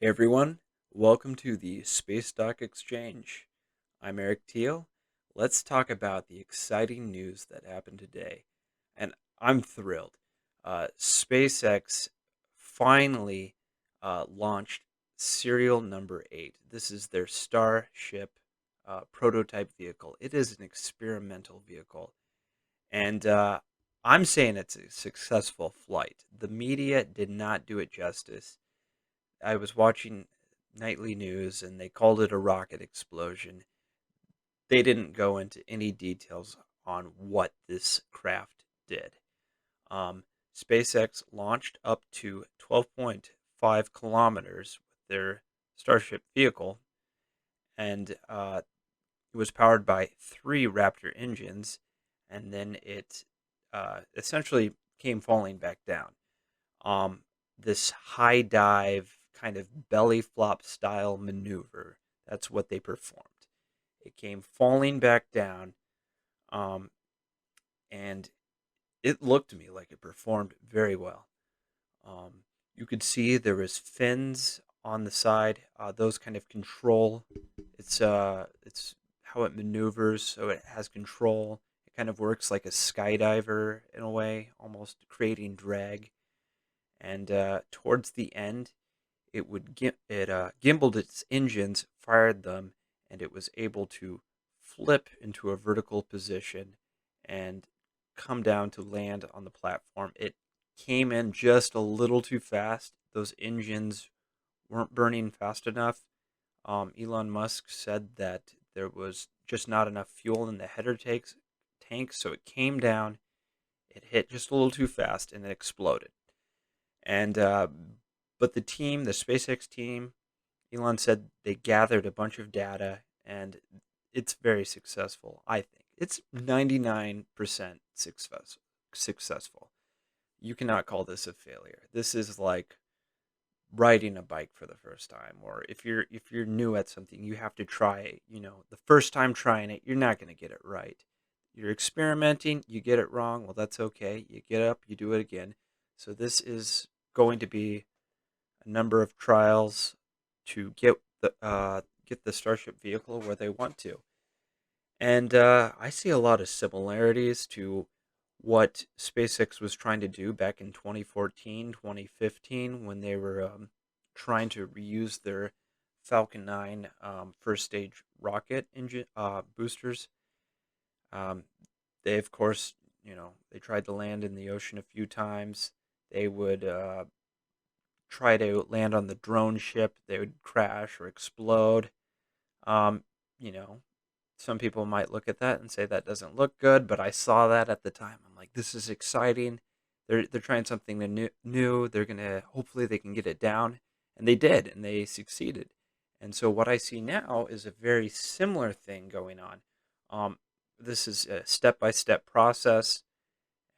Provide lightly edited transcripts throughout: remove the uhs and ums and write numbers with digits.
Hey everyone, welcome to the Space Stock Exchange. I'm Eric Teal. Let's talk about the exciting news that happened today. And I'm thrilled. SpaceX finally launched serial number 8. This is their Starship prototype vehicle. It is an experimental vehicle. And I'm saying it's a successful flight. The media did not do it justice. I was watching nightly news and they called it a rocket explosion. They didn't go into any details on what this craft did. Um, SpaceX launched up to 12.5 kilometers with their Starship vehicle, and it was powered by 3 Raptor engines, and then it essentially came falling back down. um, this high dive kind of belly flop style maneuver. That's what they performed. It came falling back down, um, and it looked to me like it performed very well. Um, you could see there was fins on the side. Those kind of control. It's how it maneuvers, so it has control. It kind of works like a skydiver in a way, almost creating drag. And towards the end, it gimbaled its engines, fired them, and it was able to flip into a vertical position and come down to land on the platform. It came in just a little too fast. Those engines weren't burning fast enough. Elon Musk said that there was just not enough fuel in the header tank, so it came down. It hit just a little too fast and it exploded. And but the SpaceX team, Elon said they gathered a bunch of data, and it's very successful. I think it's 99% successful. You cannot call this a failure. This is like riding a bike for the first time, or if you're new at something, you have to try it. The first time trying it, you're not going to get it right. You're experimenting, you get it wrong. Well, that's okay. You get up, you do it again. So this is going to be a number of trials to get the Starship vehicle where they want to. And I see a lot of similarities to what SpaceX was trying to do back in 2014, 2015, when they were trying to reuse their Falcon 9 first stage rocket engine boosters. Um, they, of course, they tried to land in the ocean a few times. They would try to land on the drone ship, they would crash or explode. Um, you know, some people might look at that and say that doesn't look good, but I saw that at the time. I'm like, this is exciting. They're trying something new. They're gonna hopefully they can get it down, and they did, and they succeeded. And so what I see now is a very similar thing going on. Um, this is a step-by-step process.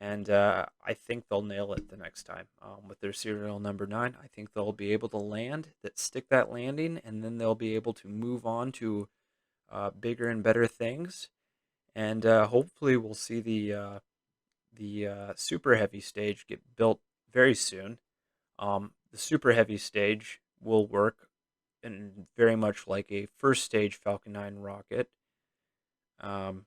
And I think they'll nail it the next time with their serial number 9. I think they'll be able to stick that landing, and then they'll be able to move on to bigger and better things. And hopefully, we'll see the super heavy stage get built very soon. The super heavy stage will work in very much like a first stage Falcon 9 rocket. Um,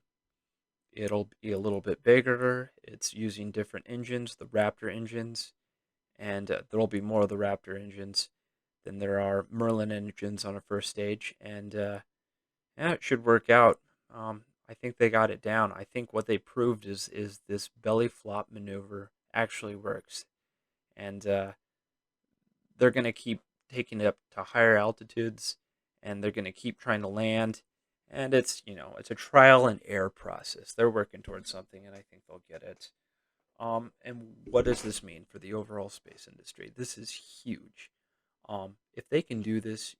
It'll be a little bit bigger. It's using different engines, the Raptor engines, and there'll be more of the Raptor engines than there are Merlin engines on a first stage. And yeah, it should work out. I think they got it down. I think what they proved is this belly flop maneuver actually works, and they're going to keep taking it up to higher altitudes, and they're going to keep trying to land. And it's a trial and error process. They're working towards something, and I think they'll get it. And what does this mean for the overall space industry? This is huge. If they can do this,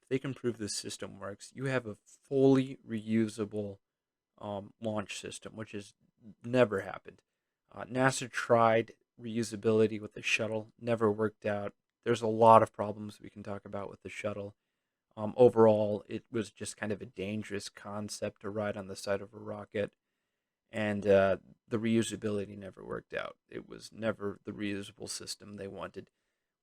if they can prove this system works, you have a fully reusable launch system, which has never happened. NASA tried reusability with the shuttle, never worked out. There's a lot of problems we can talk about with the shuttle. Overall, it was just kind of a dangerous concept to ride on the side of a rocket, and the reusability never worked out. It was never the reusable system they wanted.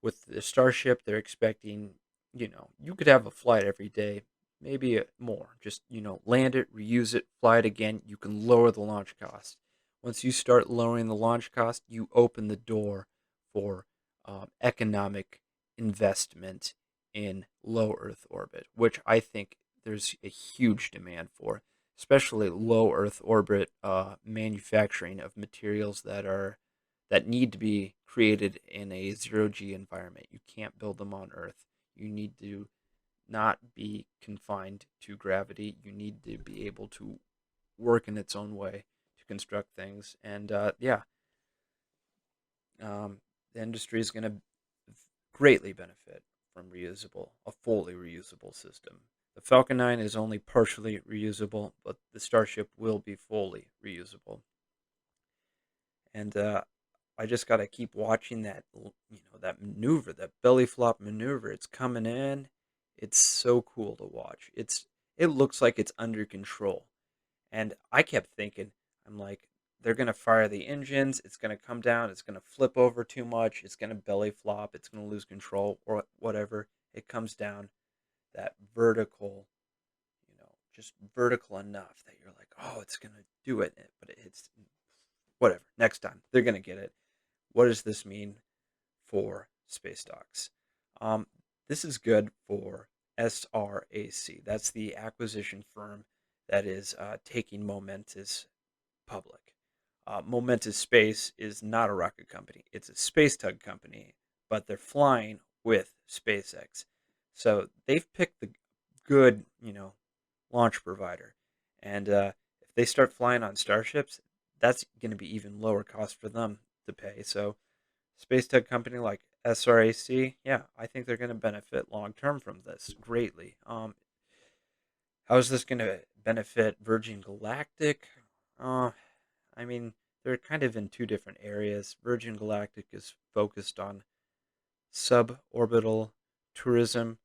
With the Starship, they're expecting you could have a flight every day, maybe more. Just, land it, reuse it, fly it again. You can lower the launch cost. Once you start lowering the launch cost, you open the door for economic investment in low Earth orbit, which I think there's a huge demand for, especially low Earth orbit manufacturing of materials that need to be created in a zero G environment. You can't build them on Earth. You need to not be confined to gravity. You need to be able to work in its own way to construct things. And yeah, the industry is going to greatly benefit from a fully reusable system. The Falcon 9 is only partially reusable, but the Starship will be fully reusable. And I just got to keep watching that maneuver, that belly flop maneuver. It's coming in. It's so cool to watch. It looks like it's under control. And I kept thinking, I'm like, they're going to fire the engines. It's going to come down. It's going to flip over too much. It's going to belly flop. It's going to lose control or whatever. It comes down that vertical, just vertical enough that you're like, oh, it's going to do it. But it's whatever. Next time, they're going to get it. What does this mean for space docks? Um, this is good for SRAC. That's the acquisition firm that is taking Momentous public. Momentous Space is not a rocket company. It's a space tug company, but they're flying with SpaceX. So they've picked the good, launch provider. And if they start flying on starships, that's going to be even lower cost for them to pay. So space tech company like SRAC, yeah, I think they're going to benefit long term from this greatly. How is this going to benefit Virgin Galactic? Uh, I mean, they're kind of in two different areas. Virgin Galactic is focused on suborbital tourism.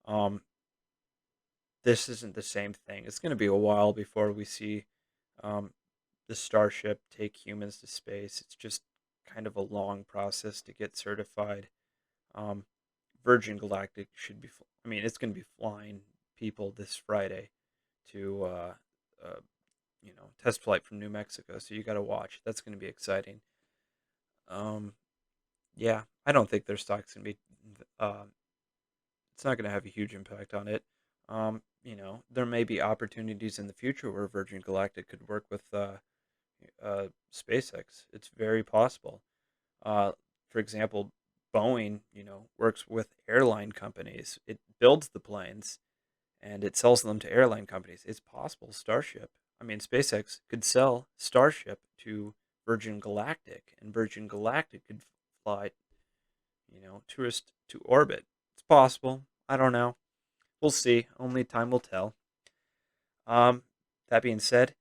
Um, this isn't the same thing. It's going to be a while before we see um, the Starship take humans to space. It's just kind of a long process to get certified. Um, Virgin Galactic should be, I mean, it's going to be flying people this Friday to, uh, test flight from New Mexico. So you got to watch. That's going to be exciting. Um, yeah, I don't think their stock's going to be, uh, it's not going to have a huge impact on it. There may be opportunities in the future where Virgin Galactic could work with SpaceX. It's very possible. Uh, for example, Boeing, works with airline companies. It builds the planes and it sells them to airline companies. It's possible SpaceX could sell Starship to Virgin Galactic, and Virgin Galactic could fly, tourist to orbit. It's possible. I don't know. We'll see. Only time will tell. Um, that being said,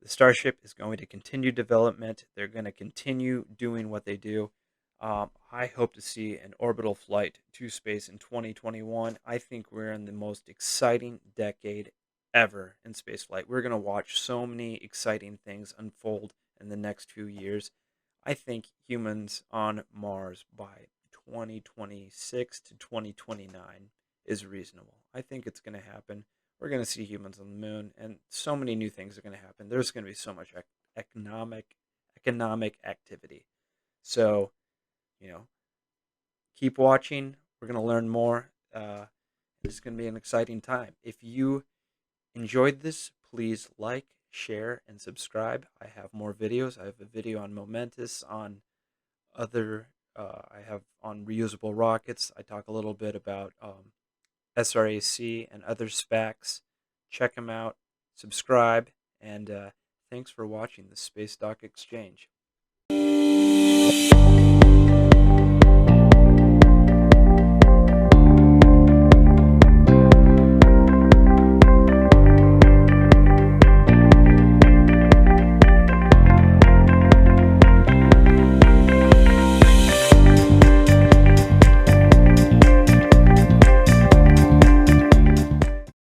the Starship is going to continue development. They're going to continue doing what they do. I hope to see an orbital flight to space in 2021. I think we're in the most exciting decade ever in spaceflight. We're going to watch so many exciting things unfold in the next few years. I think humans on Mars by 2026 to 2029 is reasonable. I think it's going to happen. We're going to see humans on the moon, and so many new things are going to happen. There's going to be so much economic activity. So, you know, keep watching. We're going to learn more. It's going to be an exciting time. If you enjoyed this, please like, share, and subscribe. I have more videos. I have a video on Momentous, on I have on reusable rockets. I talk a little bit about SRAC and other SPACs. Check them out, subscribe, and thanks for watching the Space Dock Exchange.